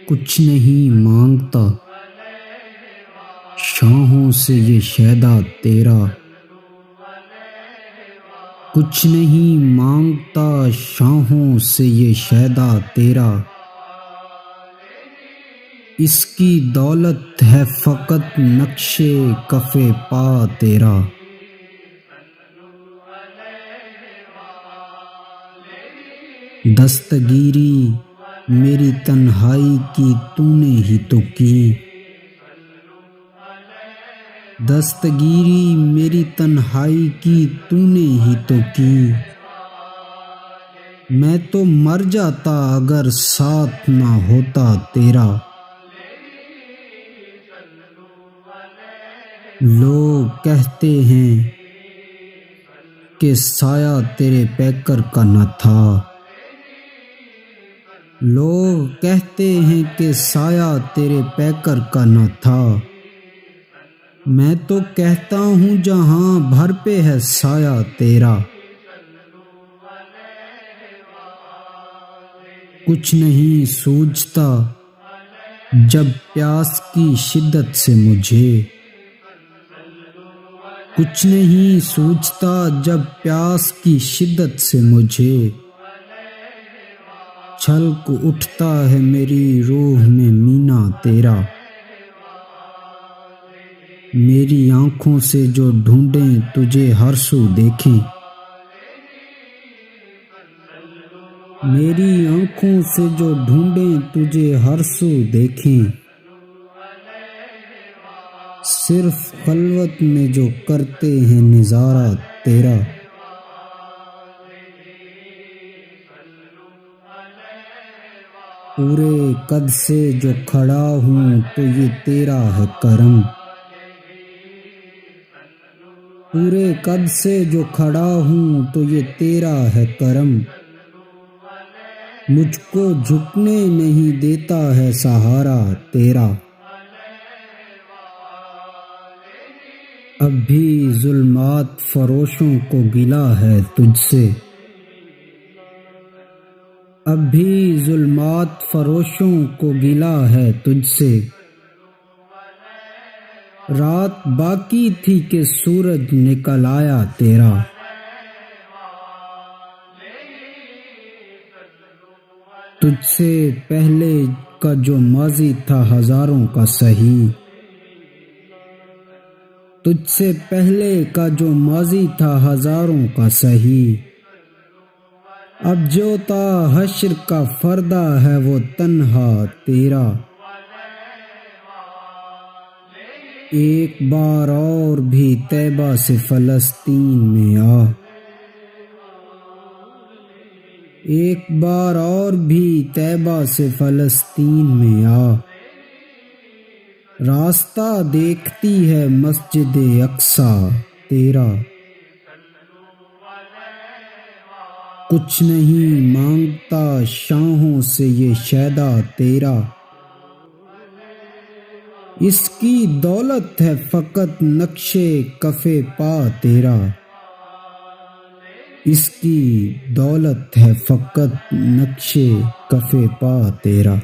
کچھ نہیں مانگتا شاہوں سے یہ شیدا تیرا، کچھ نہیں مانگتا شاہوں سے یہ شیدا تیرا، اس کی دولت ہے فقط نقش کف پا تیرا۔ دستگیری میری تنہائی کی تو نے ہی تو کی، دستگیری میری تنہائی کی تو نے ہی تو کی، میں تو مر جاتا اگر ساتھ نہ ہوتا تیرا۔ لوگ کہتے ہیں کہ سایہ تیرے پیکر کا نہ تھا، لوگ کہتے ہیں کہ سایہ تیرے پیکر کا نہ تھا، میں تو کہتا ہوں جہاں بھر پہ ہے سایہ تیرا۔ کچھ نہیں سوجھتا جب پیاس کی شدت سے مجھے، کچھ نہیں سوجھتا جب پیاس کی شدت سے مجھے، چھلک اٹھتا ہے میری روح میں مینا تیرا۔ میری آنکھوں سے جو ڈھونڈیں تجھے ہر سو دیکھیں، میری آنکھوں سے جو ڈھونڈیں تجھے ہر سو دیکھیں، صرف خلوت میں جو کرتے ہیں نظارہ تیرا۔ پورے قد سے جو کھڑا ہوں تو یہ تیرا ہے کرم، پورے قد سے جو کھڑا ہوں تو یہ تیرا ہے کرم، مجھ کو جھکنے نہیں دیتا ہے سہارا تیرا۔ اب بھی ظلمات فروشوں کو گلہ ہے تجھ سے، اب بھی ظلمات فروشوں کو گلہ ہے تجھ سے، رات باقی تھی کہ سورج نکل آیا تیرا۔ تجھ سے پہلے کا جو ماضی تھا ہزاروں کا سہی، تجھ سے پہلے کا جو ماضی تھا ہزاروں کا سہی، اب جو تا حشر کا فردہ ہے وہ تنہا تیرا۔ ایک بار اور بھی طیبہ سے فلسطین میں آ، ایک بار اور بھی طیبہ سے فلسطین میں آ، راستہ دیکھتی ہے مسجد اقصیٰ تیرا۔ کچھ نہیں مانگتا شاہوں سے یہ شیدا تیرا، اس کی دولت ہے فقط نقش کف پا تیرا، اس کی دولت ہے فقط نقش کف پا تیرا۔